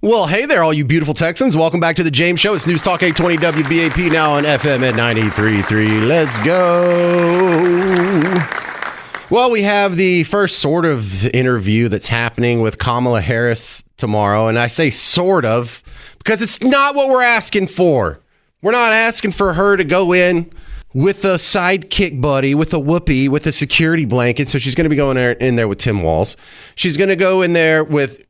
Well, hey there, all you beautiful Texans. Welcome back to the James Show. It's News Talk 820 WBAP, now on FM at 93.3. Let's go. Well, we have the first sort of interview that's happening with Kamala Harris tomorrow. And I say sort of because it's not what we're asking for. We're not asking for her to go in with a sidekick buddy, with a whoopee, with a security blanket. So she's going to be going in there with Tim Walz. She's going to go in there with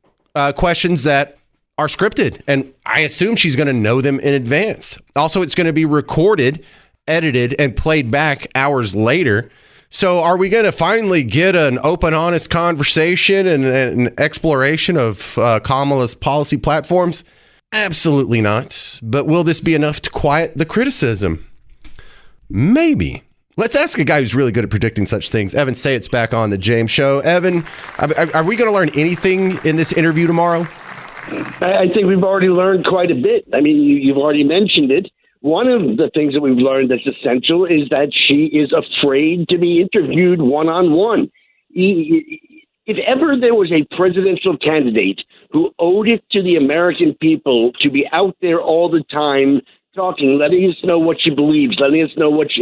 questions that are scripted, and I assume she's going to know them in advance. Also, it's going to be recorded, edited, and played back hours later. So are we going to finally get an open, honest conversation and an exploration of Kamala's policy platforms? Absolutely not. But will this be enough to quiet the criticism? Maybe. Let's ask a guy who's really good at predicting such things. Evan Sayet's back on the James Show. Evan, are we going to learn anything in this interview tomorrow? I think we've already learned quite a bit. I mean, you've already mentioned it. One of the things that we've learned that's essential is that she is afraid to be interviewed one-on-one. If ever there was a presidential candidate who owed it to the American people to be out there all the time talking, letting us know what she believes, letting us know it's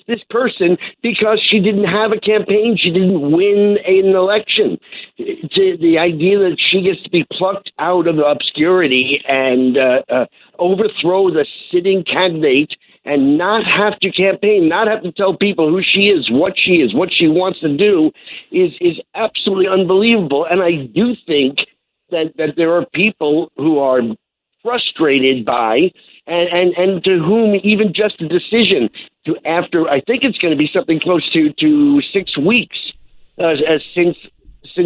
this person, because she didn't have a campaign, she didn't win an election. The idea that she gets to be plucked out of obscurity and overthrow the sitting candidate and not have to campaign, not have to tell people who she is, what she wants to do is absolutely unbelievable. And I do think that there are people who are frustrated by and to whom even just the decision to, after, I think it's going to be something close to 6 weeks since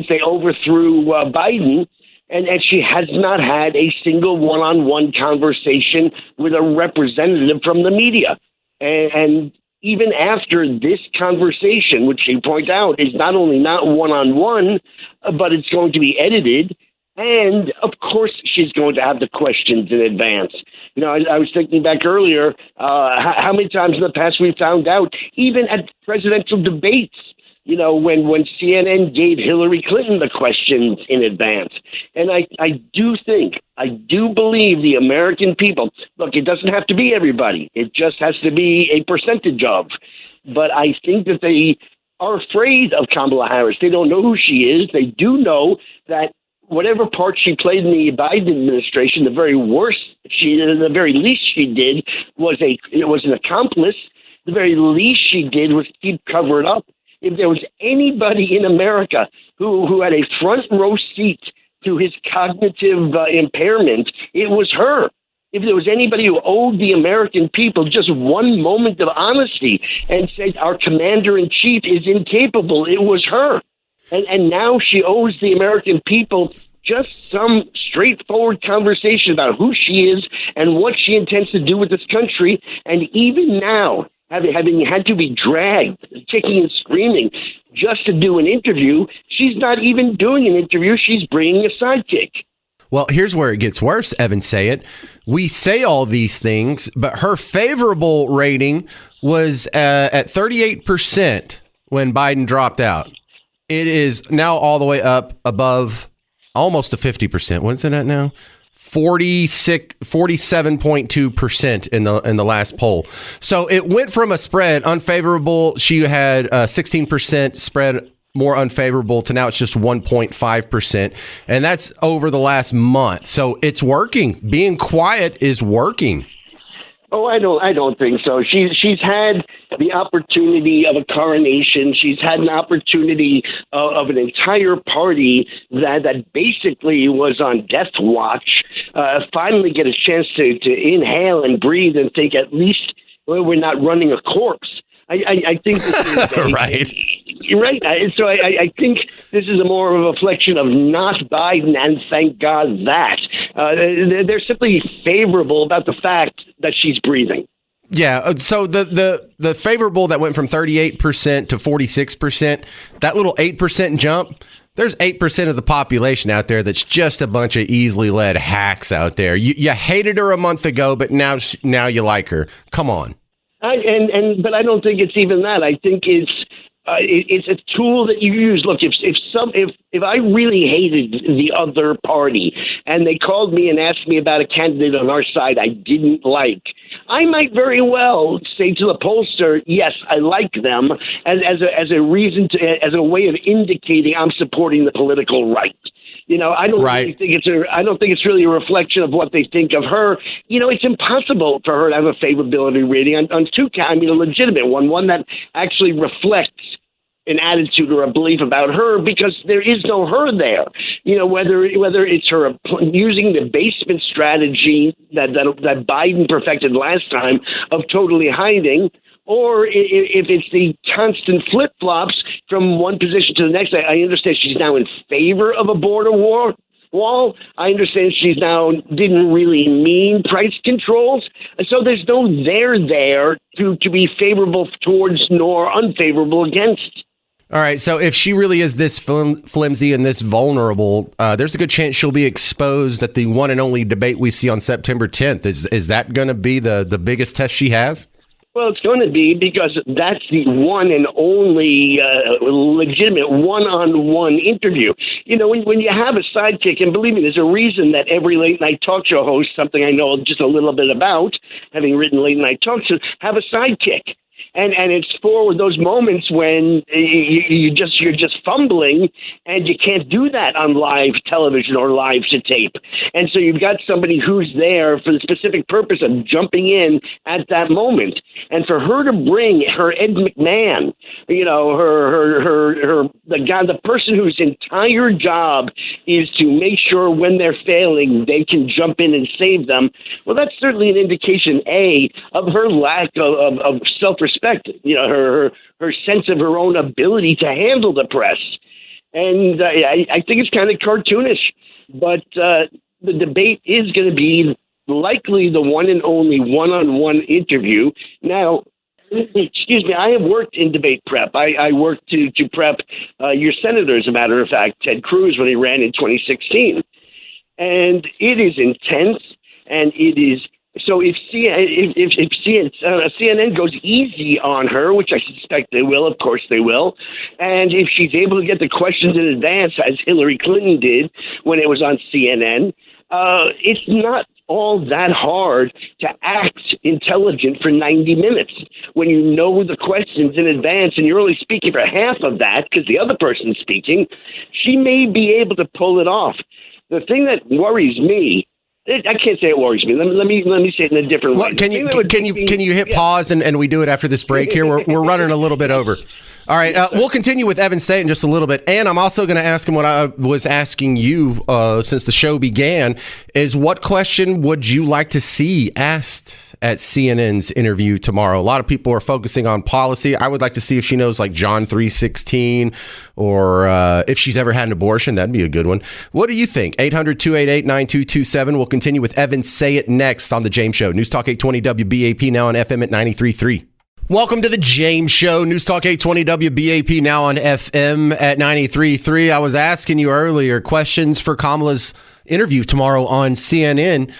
they overthrew Biden, and she has not had a single one-on-one conversation with a representative from the media. And even after this conversation, which you point out is not only not one-on-one, but it's going to be edited. And, of course, she's going to have the questions in advance. You know, I was thinking back earlier, how many times in the past we found out, even at presidential debates, you know, when CNN gave Hillary Clinton the questions in advance. And I do believe the American people, look, it doesn't have to be everybody. It just has to be a percentage of. But I think that they are afraid of Kamala Harris. They don't know who she is. They do know that whatever part she played in the Biden administration, the very least she did was an accomplice. The very least she did was keep covered up. If there was anybody in America who had a front row seat to his cognitive impairment, it was her. If there was anybody who owed the American people just one moment of honesty and said our commander-in-chief is incapable, it was her. And now she owes the American people just some straightforward conversation about who she is and what she intends to do with this country. And even now, having had to be dragged, kicking and screaming, just to do an interview, she's not even doing an interview. She's bringing a sidekick. Well, here's where it gets worse, Evan Sayet. We say all these things, but her favorable rating was at 38% when Biden dropped out. It is now all the way up above almost to 50%. What is it at now? 47.2% in the last poll. So it went from a spread unfavorable. She had 16% spread more unfavorable to now it's just 1.5%. And that's over the last month. So it's working. Being quiet is working. Oh, I don't think so. She's had the opportunity of a coronation. She's had an opportunity of an entire party that basically was on death watch. Finally get a chance to inhale and breathe and think at least we're not running a corpse. I think this is right. You're right. So I think this is a more of a reflection of not Biden, and thank God that. They're simply favorable about the fact that she's breathing. Yeah, so the favorable that went from 38% to 46%, that little 8% jump, there's 8% of the population out there that's just a bunch of easily led hacks out there. You hated her a month ago, but now you like her. Come on. But I don't think it's even that. I think it's It's a tool that you use. Look, if I really hated the other party and they called me and asked me about a candidate on our side I didn't like, I might very well say to the pollster, yes, I like them, as a reason to, as a way of indicating I'm supporting the political right. I don't really think I don't think it's really a reflection of what they think of her. It's impossible for her to have a favorability rating on two counts. I mean, a legitimate one that actually reflects an attitude or a belief about her, because there is no her there. Whether it's her using the basement strategy that Biden perfected last time of totally hiding, or if it's the constant flip-flops from one position to the next. I understand she's now in favor of a border wall. I understand she's now didn't really mean price controls. And so there's no there to be favorable towards nor unfavorable against. All right, so if she really is this flimsy and this vulnerable, there's a good chance she'll be exposed at the one and only debate we see on September 10th. Is that going to be the biggest test she has? Well, it's going to be, because that's the one and only legitimate one-on-one interview. When you have a sidekick, and believe me, there's a reason that every late-night talk show host, something I know just a little bit about, having written late-night talk shows, have a sidekick. And it's for those moments when you're just fumbling, and you can't do that on live television or live to tape. And so you've got somebody who's there for the specific purpose of jumping in at that moment. And for her to bring her Ed McMahon, the person whose entire job is to make sure when they're failing, they can jump in and save them. Well, that's certainly an indication, of her lack of self-respect. Her sense of her own ability to handle the press. And I think it's kind of cartoonish. But the debate is going to be likely the one and only one-on-one interview. Now, excuse me, I have worked in debate prep. I worked to prep your senator, as a matter of fact, Ted Cruz, when he ran in 2016. And it is intense, and it is. So if CNN goes easy on her, which I suspect they will, of course they will, and if she's able to get the questions in advance, as Hillary Clinton did when it was on CNN, it's not all that hard to act intelligent for 90 minutes when you know the questions in advance and you're only speaking for half of that because the other person's speaking. She may be able to pull it off. The thing that worries me, I can't say it worries me. Let me say it in a different way. Can you hit pause and we do it after this break here? We're running a little bit over. All right, we'll continue with Evan Sayet in just a little bit, and I'm also going to ask him what I was asking you since the show began: is what question would you like to see asked at CNN's interview tomorrow? A lot of people are focusing on policy. I would like to see if she knows like John 3:16, or if she's ever had an abortion. That'd be a good one. What do you think? 800-288-9227. We'll continue with Evan Sayet next on The James Show. News Talk 820 WBAP, now on FM at 93.3. Welcome to The James Show. News Talk 820 WBAP, now on FM at 93.3. I was asking you earlier questions for Kamala's interview tomorrow on CNN.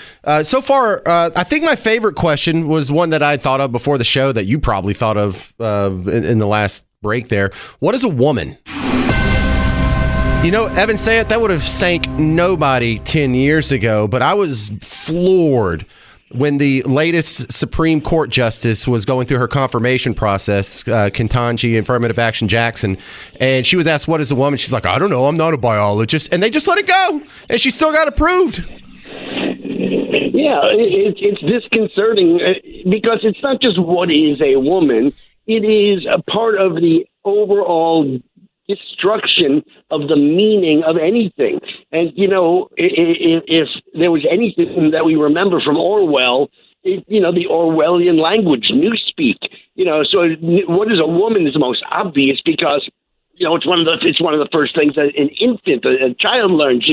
So far, I think my favorite question was one that I thought of before the show that you probably thought of in the last break there. What is a woman? Evan Sayet, that would have sank nobody 10 years ago, but I was floored when the latest Supreme Court justice was going through her confirmation process, Ketanji Affirmative Action Jackson, and she was asked, what is a woman? She's like, I don't know, I'm not a biologist. And they just let it go, and she still got approved. Yeah, it's disconcerting because it's not just what is a woman, it is a part of the overall destruction of the meaning of anything. And, if there was anything that we remember from Orwell, the Orwellian language, newspeak, so what is a woman is the most obvious because, it's one of the first things that an infant, a child learns,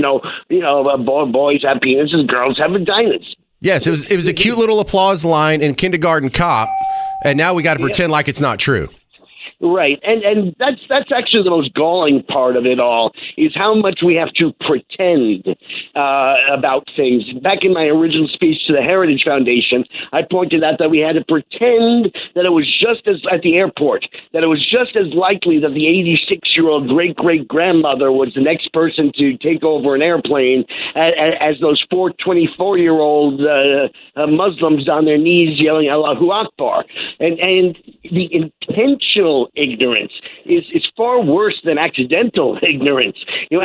boys have penises, girls have vaginas. Yes, it was a cute little applause line in Kindergarten Cop, and now we got to pretend like it's not true. Right, and that's actually the most galling part of it all, is how much we have to pretend about things. Back in my original speech to the Heritage Foundation, I pointed out that we had to pretend that it was just as at the airport, that it was just as likely that the 86-year-old great-great-grandmother was the next person to take over an airplane as those four 24-year-old Muslims on their knees yelling Allahu Akbar, and the intentional ignorance is far worse than accidental ignorance.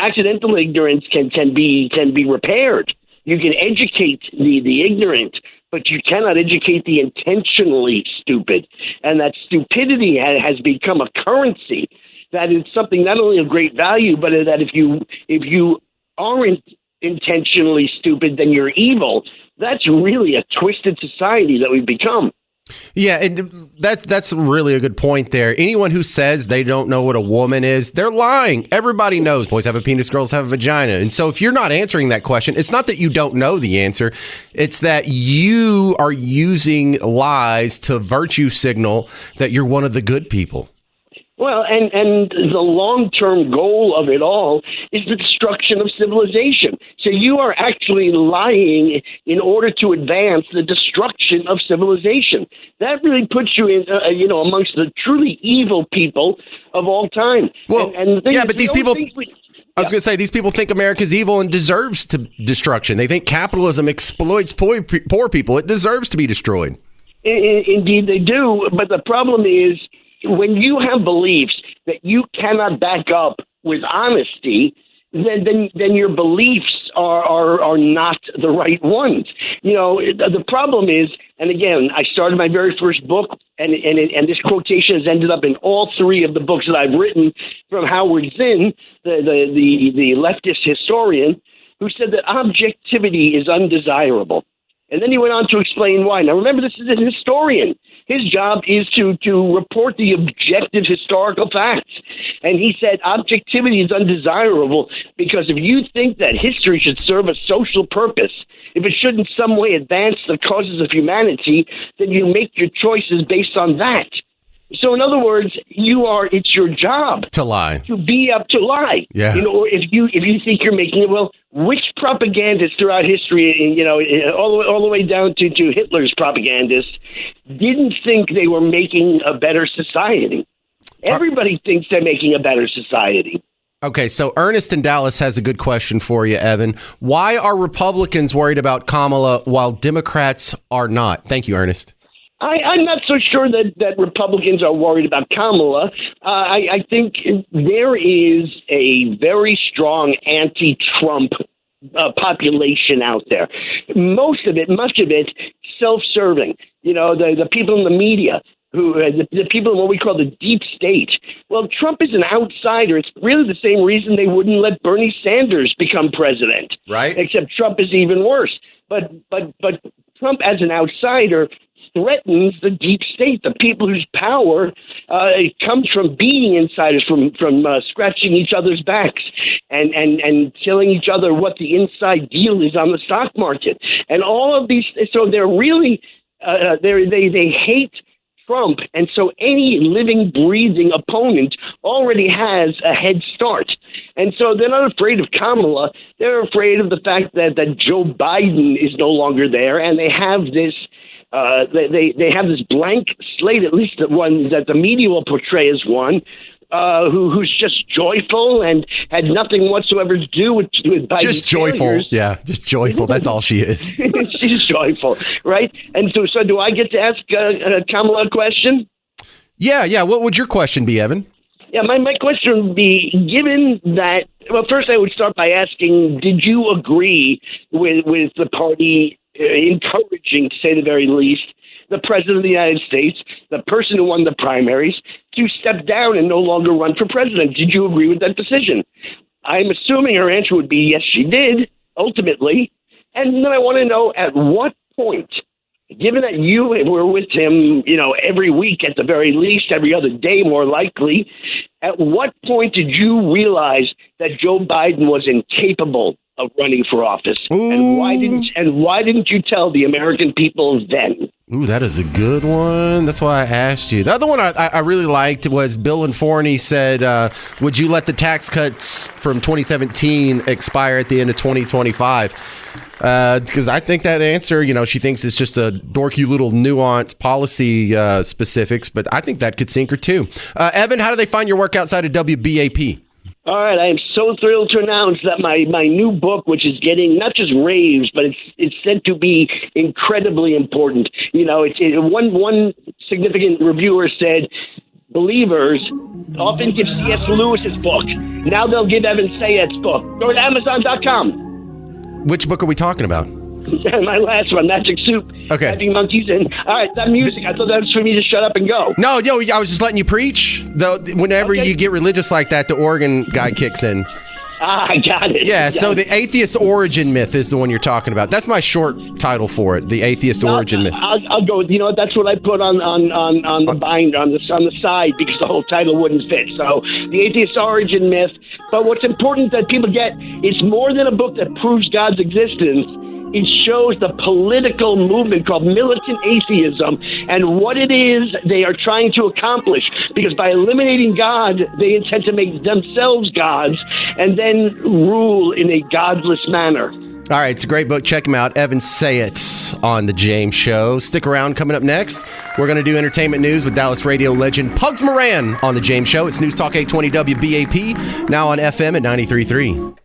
Accidental ignorance can be repaired. You can educate the ignorant, but you cannot educate the intentionally stupid. And that stupidity has become a currency that is something not only of great value, but that if you aren't intentionally stupid, then you're evil. That's really a twisted society that we've become. Yeah, and that's really a good point there. Anyone who says they don't know what a woman is, they're lying. Everybody knows boys have a penis, girls have a vagina. And so if you're not answering that question, it's not that you don't know the answer. It's that you are using lies to virtue signal that you're one of the good people. Well, and the long-term goal of it all is the destruction of civilization. So you are actually lying in order to advance the destruction of civilization. That really puts you in, amongst the truly evil people of all time. Well, but these people... I was going to say, these people think America's evil and deserves to destruction. They think capitalism exploits poor people. It deserves to be destroyed. Indeed, they do. But the problem is, when you have beliefs that you cannot back up with honesty, then your beliefs are not the right ones. The problem is, and again, I started my very first book, and this quotation has ended up in all three of the books that I've written, from Howard Zinn, the leftist historian, who said that objectivity is undesirable. And then he went on to explain why. Now, remember, this is a historian. His job is to report the objective historical facts. And he said objectivity is undesirable because if you think that history should serve a social purpose, if it should in some way advance the causes of humanity, then you make your choices based on that. So in other words, it's your job to lie, to be up to lie. Yeah. If you think you're making it, well, which propagandists throughout history, all the way down to Hitler's propagandists, didn't think they were making a better society? Everybody thinks they're making a better society. Okay, so Ernest in Dallas has a good question for you, Evan. Why are Republicans worried about Kamala while Democrats are not? Thank you, Ernest. I'm not so sure that Republicans are worried about Kamala. I think there is a very strong anti-Trump population out there. Much of it, self-serving. The people in the media, the people in what we call the deep state. Well, Trump is an outsider. It's really the same reason they wouldn't let Bernie Sanders become president. Right. Except Trump is even worse. But Trump as an outsider threatens the deep state, the people whose power comes from being insiders, from scratching each other's backs and telling each other what the inside deal is on the stock market, and all of these. So they're really they hate Trump, and so any living, breathing opponent already has a head start. And so they're not afraid of Kamala. They're afraid of the fact that Joe Biden is no longer there, and they have this. They have this blank slate, at least the one that the media will portray as one, who's just joyful and had nothing whatsoever to do with Biden's just joyful. failures. Yeah, just joyful. That's all she is. She's joyful, right? And so do I get to ask Kamala a question? Yeah. What would your question be, Evan? Yeah, my question would be, given that, well, first I would start by asking, did you agree with the party encouraging, to say the very least, the president of the United States, the person who won the primaries, to step down and no longer run for president? Did you agree with that decision? I'm assuming her answer would be yes, she did, ultimately. And then I want to know, at what point, given that you were with him, every week at the very least, every other day more likely, at what point did you realize that Joe Biden was incapable of running for office? Ooh. And why didn't you tell the American people then? Ooh, that is a good one. That's why I asked you. The other one I really liked was Bill and Forney said, would you let the tax cuts from 2017 expire at the end of 2025? Because I think that answer, she thinks it's just a dorky little nuanced policy specifics, but I think that could sink her too. Evan, how do they find your work outside of WBAP? All right, I am so thrilled to announce that my new book, which is getting not just raves, but it's said to be incredibly important. One significant reviewer said, believers often give C.S. Lewis's book. Now they'll give Evan Sayet's book. Go to Amazon.com. Which book are we talking about? My last one, Magic Soup. Okay. Having monkeys in. All right, that music, I thought that was for me to shut up and go. No, I was just letting you preach. Though, whenever you get religious like that, the organ guy kicks in. I got it. Yeah, so the atheist origin myth is the one you're talking about. That's my short title for it, the atheist origin myth. I'll go. That's what I put on the binder on the side because the whole title wouldn't fit. So the atheist origin myth. But what's important that people get, it's more than a book that proves God's existence. It shows the political movement called militant atheism and what it is they are trying to accomplish. Because by eliminating God, they intend to make themselves gods and then rule in a godless manner. All right, it's a great book. Check him out. Evan Sayet on The James Show. Stick around. Coming up next, we're going to do entertainment news with Dallas radio legend Pugs Moran on The James Show. It's News Talk 820 WBAP, now on FM at 93.3.